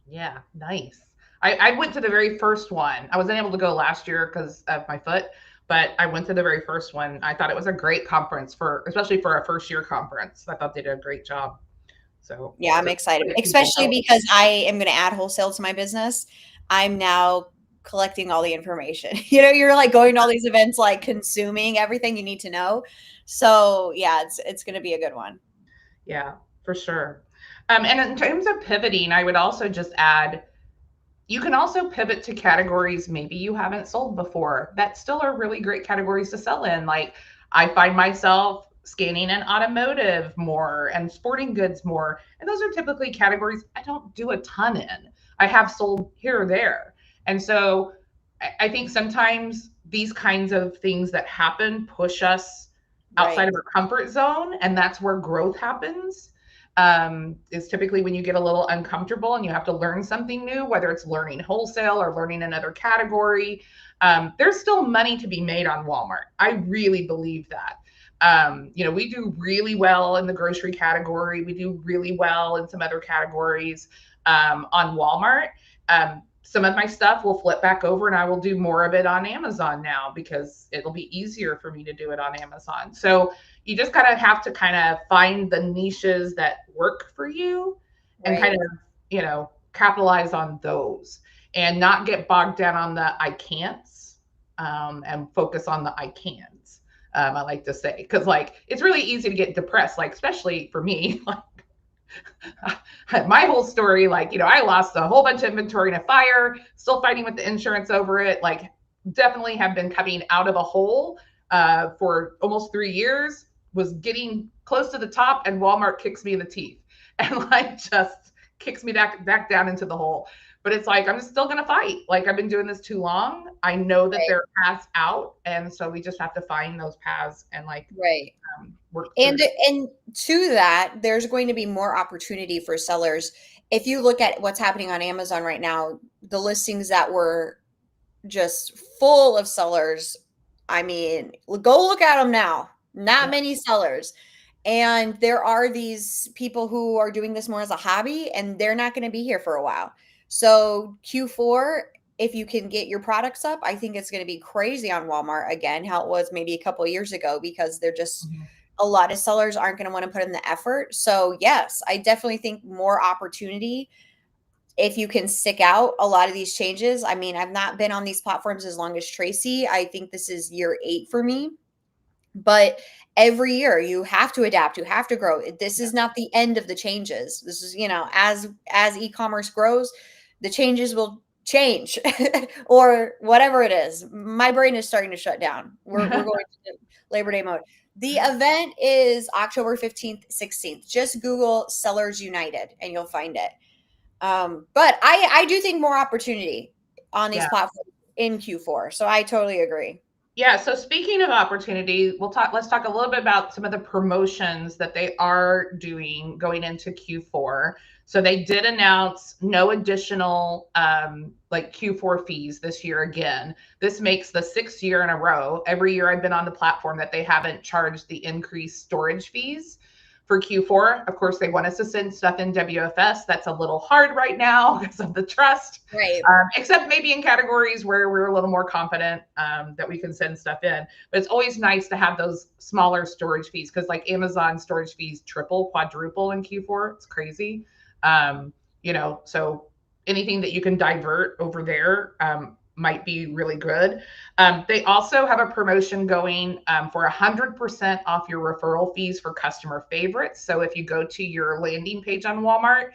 Yeah, nice. I went to the very first one. I wasn't able to go last year because of my foot, but I went to the very first one. I thought it was a great conference especially for a first year conference. I thought they did a great job. So yeah, I'm excited, especially because I am going to add wholesale to my business. I'm now collecting all the information. You're like going to all these events, like consuming everything you need to know. So yeah, it's going to be a good one. Yeah, for sure. And in terms of pivoting, I would also just add, you can also pivot to categories maybe you haven't sold before that still are really great categories to sell in. Like I find myself scanning in automotive more and sporting goods more. And those are typically categories I don't do a ton in. I have sold here or there. And so I think sometimes these kinds of things that happen push us outside Right. of our comfort zone, and that's where growth happens. Is typically when you get a little uncomfortable and you have to learn something new, whether it's learning wholesale or learning another category. There's still money to be made on Walmart. I really believe that. We do really well in the grocery category. We do really well in some other categories on Walmart. Some of my stuff will flip back over and I will do more of it on Amazon now because it'll be easier for me to do it on Amazon. So you just kind of have to kind of find the niches that work for you and Right. kind of, capitalize on those and not get bogged down on the I can'ts and focus on the I cans. I like to say, because like it's really easy to get depressed, like especially for me, like my whole story, like, I lost a whole bunch of inventory in a fire, still fighting with the insurance over it. Like, definitely have been coming out of a hole for almost 3 years, was getting close to the top, and Walmart kicks me in the teeth and like just kicks me back down into the hole. But it's like, I'm still going to fight. Like, I've been doing this too long. I know that Right. there are paths out. And so we just have to find those paths and like Right. work through And them. and to that, there's going to be more opportunity for sellers. If you look at what's happening on Amazon right now, the listings that were just full of sellers, I mean, go look at them now. Not Yeah. many sellers. And there are these people who are doing this more as a hobby, and they're not going to be here for a while. So Q4, if you can get your products up, I think it's going to be crazy on Walmart again, how it was maybe a couple of years ago, because they're just Mhm. a lot of sellers aren't going to want to put in the effort. So yes, I definitely think more opportunity if you can stick out a lot of these changes. I mean, I've not been on these platforms as long as Tracy. I think this is year 8 for me. But every year you have to adapt, you have to grow. This is not the end of the changes. This is, as e-commerce grows, the changes will change or whatever it is. My brain is starting to shut down. We're going to Labor Day mode. The event is October 15th, 16th. Just Google Sellers United and you'll find it. But I do think more opportunity on these Yeah. platforms in Q4. So I totally agree. Yeah, so speaking of opportunity, let's talk a little bit about some of the promotions that they are doing going into Q4. So they did announce no additional like Q4 fees this year again. This makes the 6th year in a row. Every year I've been on the platform that they haven't charged the increased storage fees for Q4. Of course, they want us to send stuff in WFS. That's a little hard right now because of the trust. Right. Except maybe in categories where we're a little more confident that we can send stuff in. But it's always nice to have those smaller storage fees because like Amazon storage fees triple, quadruple in Q4. It's crazy. So anything that you can divert over there might be really good. They also have a promotion going for 100% off your referral fees for customer favorites. So if you go to your landing page on Walmart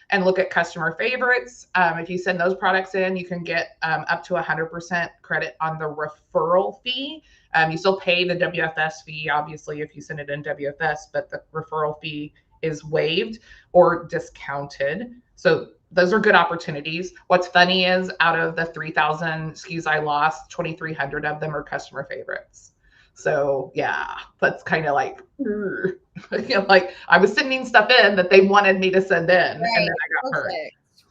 and look at customer favorites, if you send those products in, you can get up to 100% credit on the referral fee. You still pay the WFS fee, obviously, if you send it in WFS, but the referral fee is waived or discounted. So those are good opportunities. What's funny is out of the 3,000 SKUs I lost, 2,300 of them are customer favorites. So yeah, that's kind of like, like I was sending stuff in that they wanted me to send in, and then Right. I got hurt.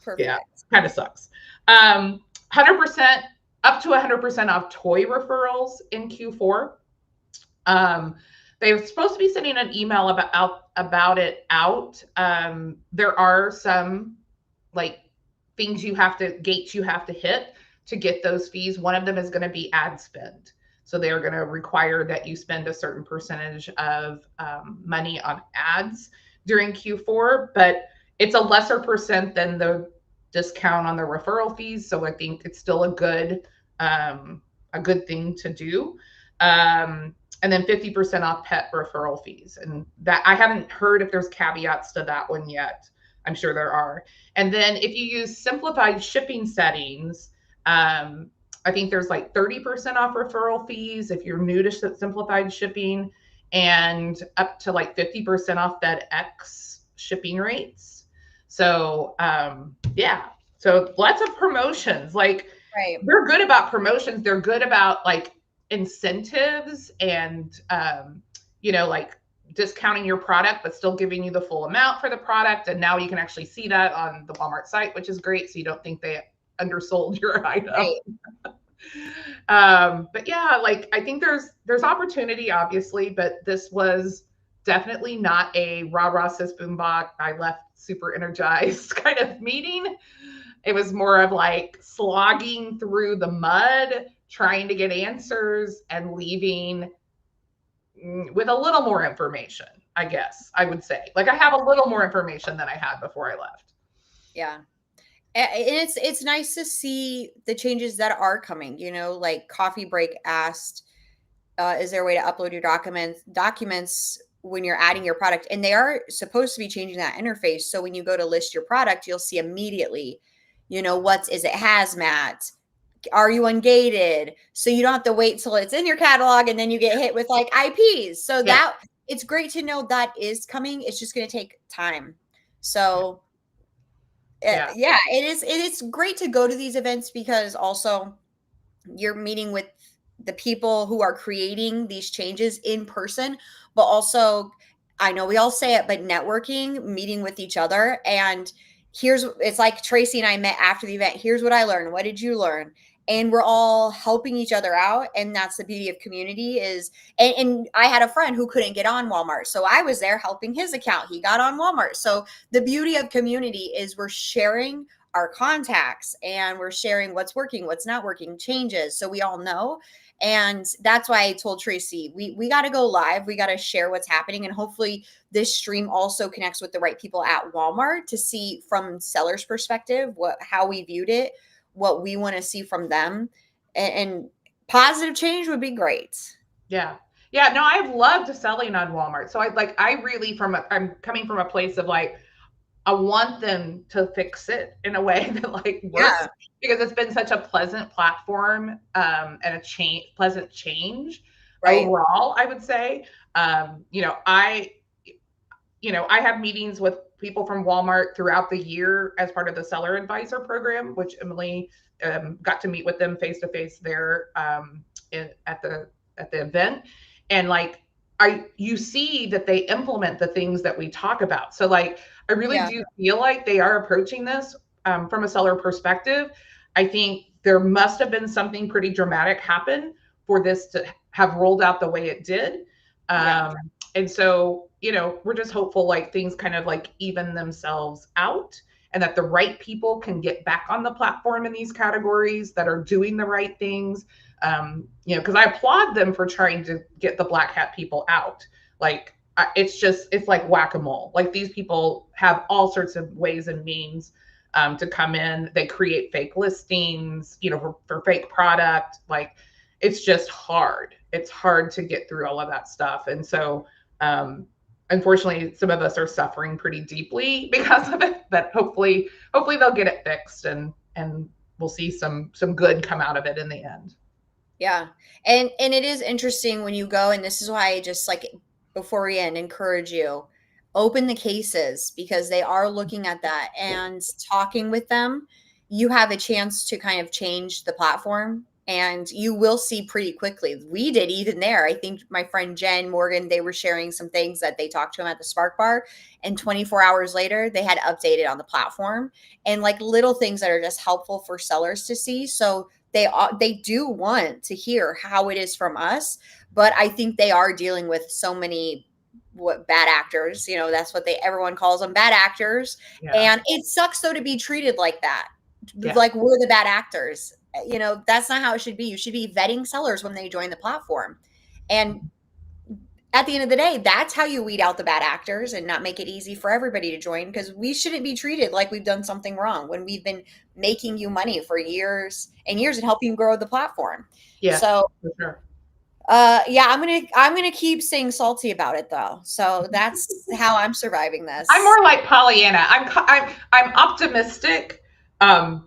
Perfect. Yeah, Perfect. kind of sucks. 100% up to 100% off toy referrals in Q4. They're supposed to be sending an email about it out. There are some like gates you have to hit to get those fees. One of them is going to be ad spend. So they are going to require that you spend a certain percentage of money on ads during Q4, but it's a lesser percent than the discount on the referral fees. So I think it's still a good thing to do. And then 50% off pet referral fees. And that I haven't heard if there's caveats to that one yet. I'm sure there are. And then if you use simplified shipping settings, I think there's like 30% off referral fees if you're new to simplified shipping, and up to like 50% off FedEx shipping rates. So yeah, so lots of promotions. Like Right. they're good about promotions. They're good about like incentives and, like discounting your product, but still giving you the full amount for the product. And now you can actually see that on the Walmart site, which is great. So you don't think they undersold your item. Right. But yeah, like I think there's opportunity, obviously, but this was definitely not a rah rah sis boom bop. I left super energized kind of meeting. It was more of like slogging through the mud, trying to get answers and leaving with a little more information, I guess I would say. Like I have a little more information than I had before I left. Yeah. And it's nice to see the changes that are coming. Like Coffee Break asked, is there a way to upload your documents when you're adding your product? And they are supposed to be changing that interface. So when you go to list your product, you'll see immediately, is it hazmat? Are you ungated? So you don't have to wait till it's in your catalog and then you get hit with like IPs. So Yeah. that it's great to know that is coming. It's just going to take time. So yeah, it is great to go to these events because also you're meeting with the people who are creating these changes in person, but also I know we all say it, but networking, meeting with each other. And it's like Tracy and I met after the event. Here's what I learned. What did you learn? And we're all helping each other out. And that's the beauty of community and I had a friend who couldn't get on Walmart. So I was there helping his account. He got on Walmart. So the beauty of community is we're sharing our contacts and we're sharing what's working, what's not working, changes. So we all know. And that's why I told Tracy, we got to go live. We got to share what's happening. And hopefully this stream also connects with the right people at Walmart to see from sellers' perspective, how we viewed it, what we want to see from them. And positive change would be great. Yeah. Yeah. No, I've loved selling on Walmart. So I really I'm coming from a place of like, I want them to fix it in a way that like works because it's been such a pleasant platform and a pleasant change overall, I would say. I have meetings with people from Walmart throughout the year as part of the seller advisor program, which Emily got to meet with them face to face there at the event. And like, you see that they implement the things that we talk about. So like, I really do feel like they are approaching this from a seller perspective. I think there must have been something pretty dramatic happen for this to have rolled out the way it did. And so, we're just hopeful like things kind of like even themselves out and that the right people can get back on the platform in these categories that are doing the right things. Because I applaud them for trying to get the black hat people out. Like, it's like whack-a-mole. Like these people have all sorts of ways and means to come in. They create fake listings, for fake product. Like it's just hard. It's hard to get through all of that stuff. And so, unfortunately, some of us are suffering pretty deeply because of it, but hopefully they'll get it fixed and we'll see some good come out of it in the end. Yeah. And it is interesting when you go, and this is why I just like, before we end, encourage you, open the cases because they are looking at that and talking with them. You have a chance to kind of change the platform and you will see pretty quickly. We did even there. I think my friend Jen Morgan, they were sharing some things that they talked to him at the Spark Bar, and 24 hours later, they had updated on the platform and like little things that are just helpful for sellers to see. So they do want to hear how it is from us, but I think they are dealing with so many bad actors. That's what everyone calls them, bad actors. Yeah. And it sucks though to be treated like that. Yeah. Like we're the bad actors. That's not how it should be. You should be vetting sellers when they join the platform. And at the end of the day, that's how you weed out the bad actors and not make it easy for everybody to join, because we shouldn't be treated like we've done something wrong when we've been making you money for years and years and helping you grow the platform. Yeah. So for sure. I'm gonna keep staying salty about it though. So that's how I'm surviving this. I'm more like Pollyanna. I'm optimistic. I'm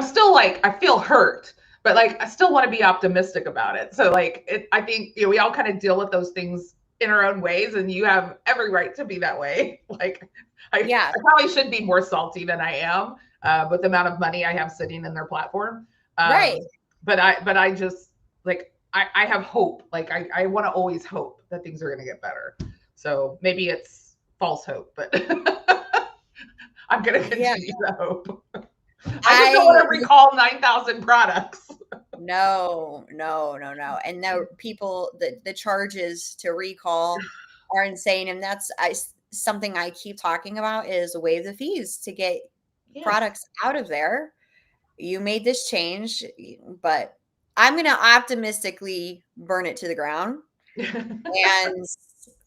still like, I feel hurt, but like I still want to be optimistic about it. So like I think we all kind of deal with those things in our own ways, and you have every right to be that way. Like I probably should be more salty than I am with the amount of money I have sitting in their platform. Right. But I just like I have hope. Like I want to always hope that things are going to get better. So maybe it's false hope, but I'm going to Yeah. continue to hope. I just don't want I to recall 9,000 products. No, no, no, no. And the people, the charges to recall are insane. And something I keep talking about is waive the fees to get Yes. products out of there. You made this change, but I'm going to optimistically burn it to the ground. And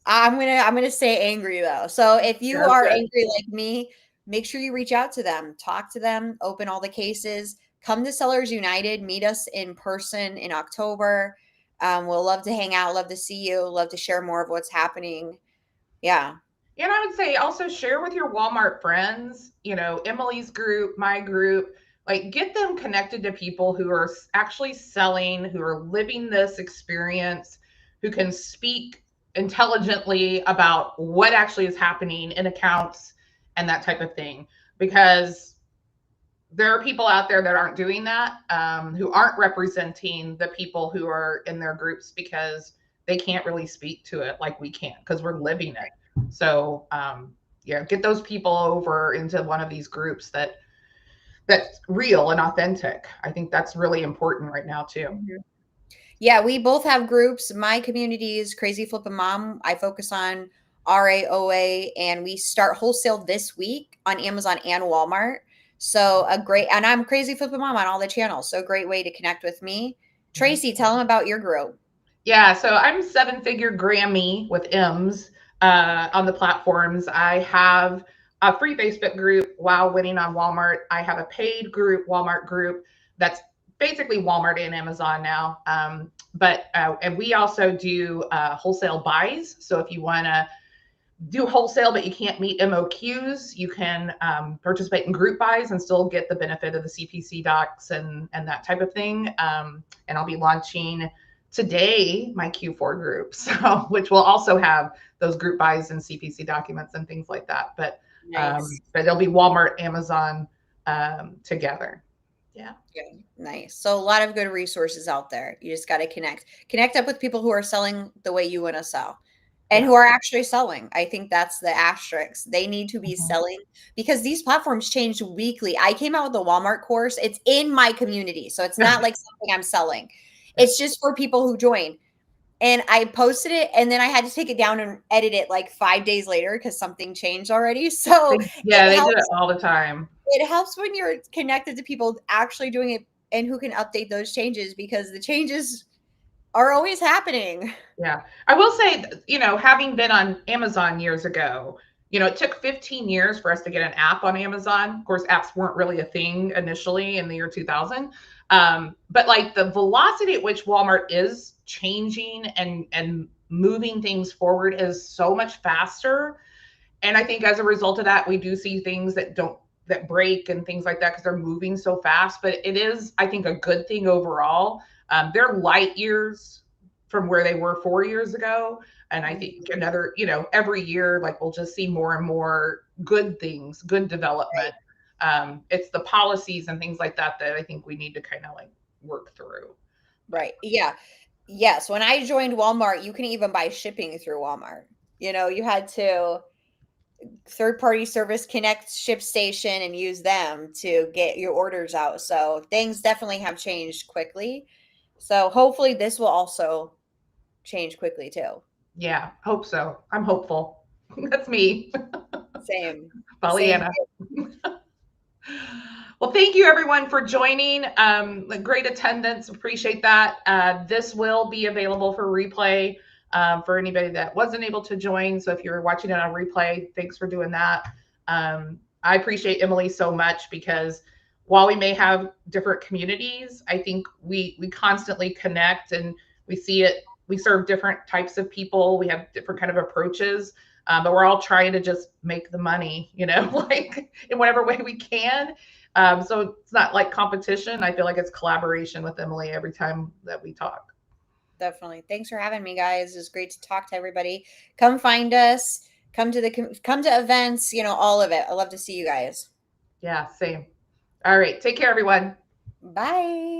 I'm gonna stay angry though. So if you That's are good. angry like me, make sure you reach out to them, talk to them, open all the cases, come to Sellers United, meet us in person in October. We'll love to hang out, love to see you, love to share more of what's happening. Yeah. And I would say also share with your Walmart friends, Emily's group, my group, like get them connected to people who are actually selling, who are living this experience, who can speak intelligently about what actually is happening in accounts and that type of thing. Because there are people out there that aren't doing that, who aren't representing the people who are in their groups because they can't really speak to it like we can because we're living it. So yeah, get those people over into one of these groups that's real and authentic. I think that's really important right now too. Mhm. Yeah, we both have groups. My community is Crazy Flippin' Mom. I focus on RAOA, and we start wholesale this week on Amazon and Walmart. So and I'm Crazy Flippin' Mom on all the channels. So a great way to connect with me. Tracy, tell them about your group. Yeah, so I'm 7-Figure Grammy with M's on the platforms. I have a free Facebook group, Wow Winning on Walmart. I have a paid group, Walmart group, that's basically Walmart and Amazon now. And we also do wholesale buys. So if you want to do wholesale, but you can't meet MOQs, you can participate in group buys and still get the benefit of the CPC docs and that type of thing. And I'll be launching today my Q4 group, so which will also have those group buys and CPC documents and things like that. Nice. But they'll be Walmart, Amazon together. Yeah. Yeah, nice. So a lot of good resources out there. You just got to connect up with people who are selling the way you want to sell and Yeah. who are actually selling. I think that's the asterisk. They need to be Mhm. selling because these platforms change weekly. I came out with a Walmart course. It's in my community. So it's not like something I'm selling. It's just for people who join. And I posted it and then I had to take it down and edit it like 5 days later because something changed already. So Yeah, it they do it helps all the time. it helps when you're connected to people actually doing it and who can update those changes because the changes are always happening. Yeah. I will say, having been on Amazon years ago, it took 15 years for us to get an app on Amazon. Of course, apps weren't really a thing initially in the year 2000. But like the velocity at which Walmart is changing and moving things forward is so much faster. And I think as a result of that, we do see things that break and things like that because they're moving so fast. But it is, I think, a good thing overall. They're light years from where they were 4 years ago. And I think another, every year, like we'll just see more and more good things, good development. It's the policies and things like that that I think we need to kind of like work through. But Right. Yeah. Yes. When I joined Walmart, you can even buy shipping through Walmart. You had to third party service connect ShipStation and use them to get your orders out. So things definitely have changed quickly. So hopefully this will also change quickly too. yeah, hope so. I'm hopeful. That's me, Same. Same. Pollyanna. Well, thank you everyone for joining. Great attendance. Appreciate that. This will be available for replay for anybody that wasn't able to join. So if you're watching it on replay, thanks for doing that. I appreciate Emily so much because while we may have different communities, I think we constantly connect and we see it. We serve different types of people. We have different kind of approaches. But we're all trying to just make the money, like in whatever way we can. So it's not like competition. I feel like it's collaboration with Emily every time that we talk. Definitely. Thanks for having me, guys. It's great to talk to everybody. Come find us. Come to events. All of it. I love to see you guys. Yeah, same. All right. Take care, everyone. Bye.